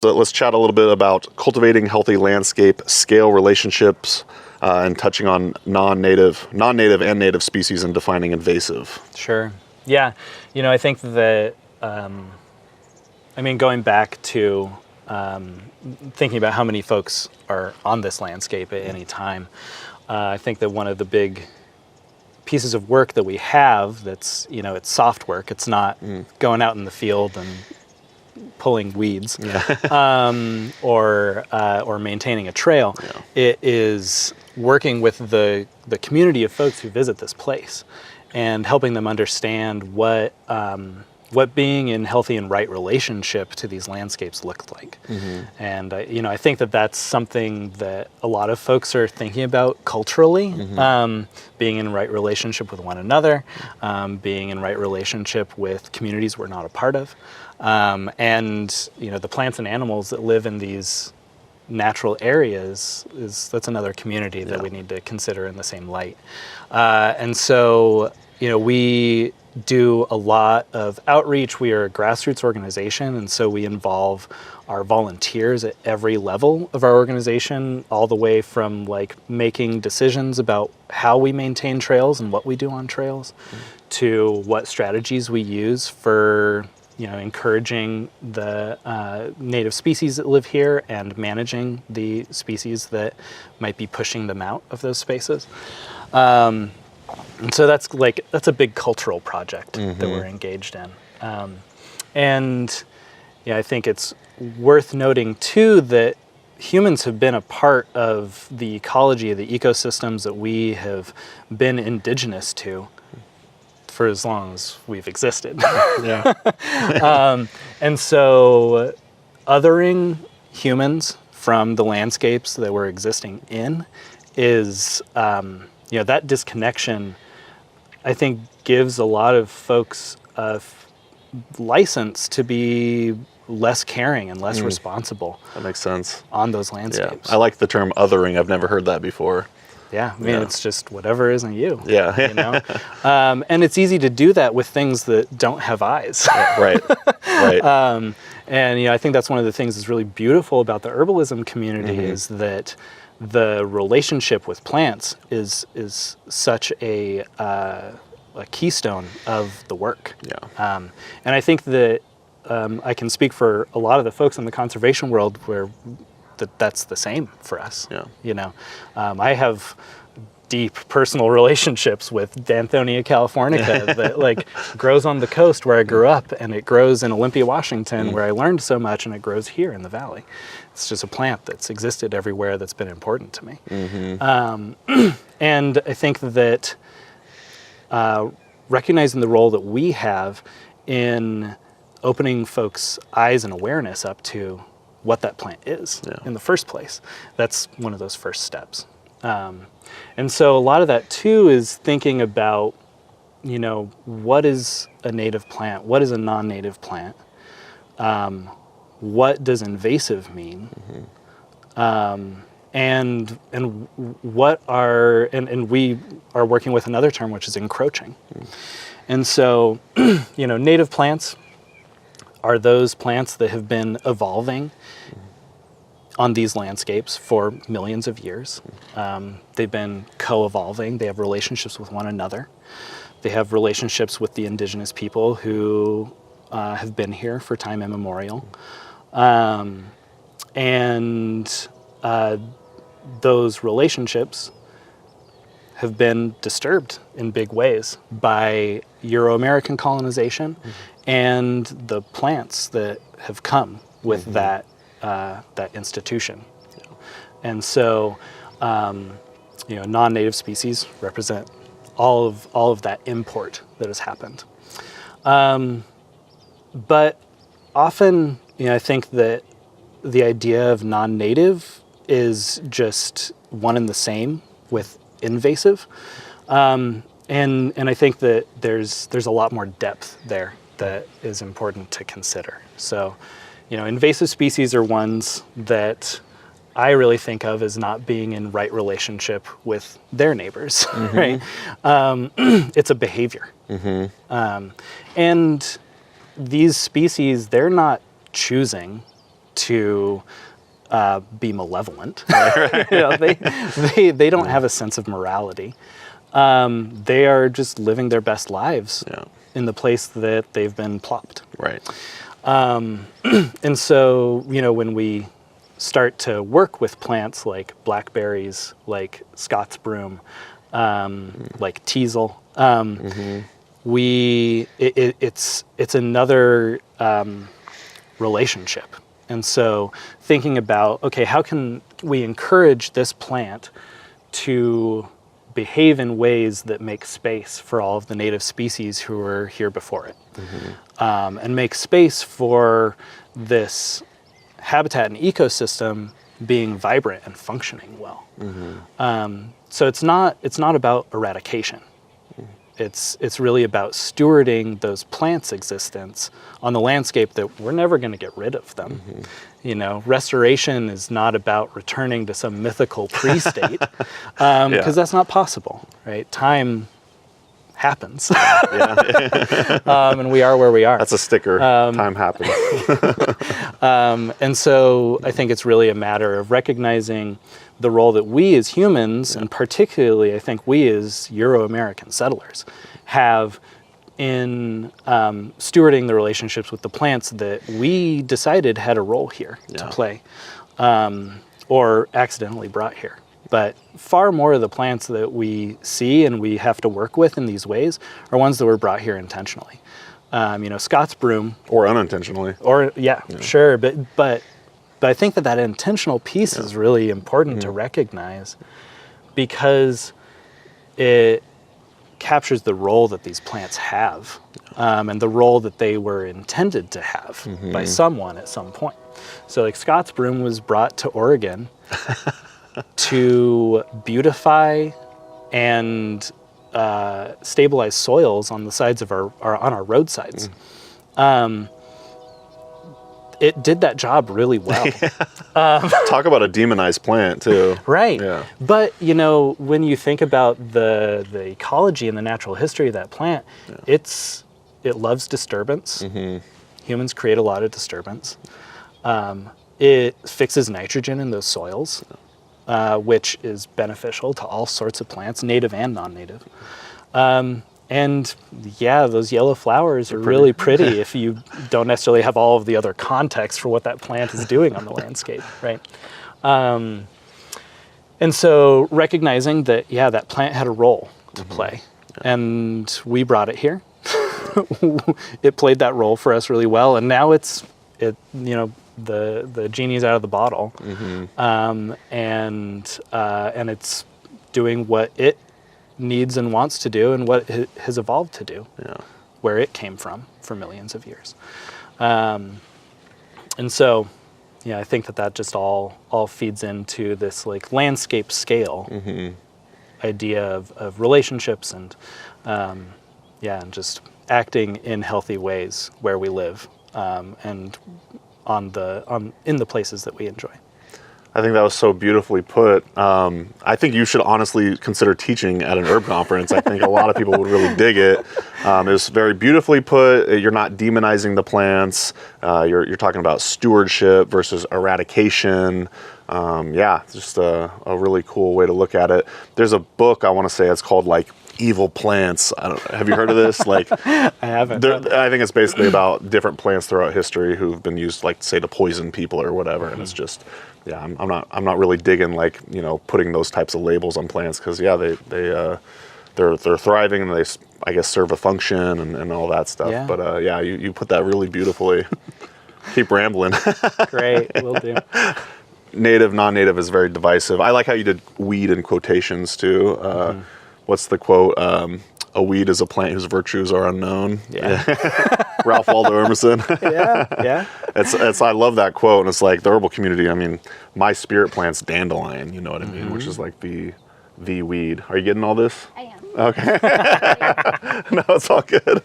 So let's chat a little bit about cultivating healthy landscape, scale relationships, and touching on non-native and native species and defining invasive. Sure. Yeah. I think that, going back to thinking about how many folks are on this landscape at any time, I think that one of the big pieces of work that we have that's, it's soft work. It's not going out in the field and pulling weeds, or maintaining a trail. Yeah. It is working with the community of folks who visit this place and helping them understand what being in healthy and right relationship to these landscapes looked like. And I think that that's something that a lot of folks are thinking about culturally, being in right relationship with one another, being in right relationship with communities we're not a part of. And the plants and animals that live in these natural areas, that's another community that we need to consider in the same light. And so, we do a lot of outreach. We are a grassroots organization, and so we involve our volunteers at every level of our organization, all the way from making decisions about how we maintain trails and what we do on trails, to what strategies we use for encouraging the native species that live here and managing the species that might be pushing them out of those spaces. And so that's a big cultural project that we're engaged in. And I think it's worth noting too that humans have been a part of the ecology of the ecosystems that we have been indigenous to for as long as we've existed. And so othering humans from the landscapes that we're existing in is, that disconnection, I think, gives a lot of folks a license to be less caring and less responsible. That makes sense. On those landscapes. Yeah. I like the term othering. I've never heard that before. Yeah, it's just whatever isn't you. Yeah. And it's easy to do that with things that don't have eyes. Right. And I think that's one of the things that's really beautiful about the herbalism community is that the relationship with plants is such a keystone of the work. Yeah. And I think that I can speak for a lot of the folks in the conservation world where that's the same for us. Yeah. I have deep personal relationships with Danthonia californica that grows on the coast where I grew up, and it grows in Olympia, Washington, where I learned so much, and it grows here in the valley. It's just a plant that's existed everywhere that's been important to me. And I think that recognizing the role that we have in opening folks' eyes and awareness up to what that plant is in the first place, that's one of those first steps. And so a lot of that too is thinking about, what is a native plant? What is a non-native plant? What does invasive mean? And what are, and we are working with another term, which is encroaching. And so, native plants are those plants that have been evolving on these landscapes for millions of years. They've been co-evolving. They have relationships with one another. They have relationships with the indigenous people who have been here for time immemorial. And those relationships have been disturbed in big ways by Euro-American colonization and the plants that have come with that institution. And so, non-native species represent all of that import that has happened. But often, I think that the idea of non-native is just one and the same with invasive. And I think that there's a lot more depth there that is important to consider. So, invasive species are ones that I really think of as not being in right relationship with their neighbors, right? It's a behavior. And these species, they're not choosing to be malevolent. You know, they don't have a sense of morality. They are just living their best lives in the place that they've been plopped. Right. And so, you know, when we start to work with plants like blackberries, like Scots broom, like teasel, it's another relationship. And so thinking about, okay, how can we encourage this plant to behave in ways that make space for all of the native species who were here before it, and make space for this habitat and ecosystem being vibrant and functioning well. So it's not about eradication. It's really about stewarding those plants' existence on the landscape that we're never going to get rid of them. You know, restoration is not about returning to some mythical pre-state, because that's not possible, right? Time happens, and we are where we are. That's a sticker. Time happens. And so I think it's really a matter of recognizing the role that we as humans, and particularly I think we as Euro-American settlers, have in stewarding the relationships with the plants that we decided had a role here to play, or accidentally brought here. But far more of the plants that we see and we have to work with in these ways are ones that were brought here intentionally. You know, Scots broom. Or unintentionally. Or, sure. But I think that intentional piece is really important to recognize, because it captures the role that these plants have, and the role that they were intended to have by someone at some point. So like Scots broom was brought to Oregon to beautify and stabilize soils on the sides of our roadsides. It did that job really well. Talk about a demonized plant too. Right. Yeah. But, you know, when you think about the ecology and the natural history of that plant, it loves disturbance. Humans create a lot of disturbance. It fixes nitrogen in those soils, which is beneficial to all sorts of plants, native and non-native. And yeah, those yellow flowers are really pretty if you don't necessarily have all of the other context for what that plant is doing on the landscape, right? And so recognizing that, that plant had a role to play, and we brought it here. It played that role for us really well, and now you know, the genie's out of the bottle, and it's doing what it needs and wants to do, and what it has evolved to do, where it came from for millions of years. And so, I think that just all feeds into this like landscape scale idea of relationships and and just acting in healthy ways where we live, and in the places that we enjoy. I think that was so beautifully put. I think you should honestly consider teaching at an herb conference. I think a lot of people would really dig it. It was very beautifully put. You're not demonizing the plants. You're talking about stewardship versus eradication. Just a really cool way to look at it. There's a book, I want to say, it's called like Evil Plants. have you heard of this? Like, I haven't. I think it's basically about different plants throughout history who've been used, like, say, to poison people or whatever. And it's just, I'm not really digging, like, you know, putting those types of labels on plants, because they're thriving, and they, I guess, serve a function and all that stuff. Yeah. But you put that really beautifully. Keep rambling. Great, will do. Native, non-native is very divisive. I like how you did weed in quotations too. What's the quote? A weed is a plant whose virtues are unknown. Yeah. Ralph Waldo Emerson. Yeah. It's I love that quote, and it's like the herbal community. I mean, my spirit plant's dandelion. You know what I mean? Which is like the weed. Are you getting all this? I am. Okay. No, it's all good.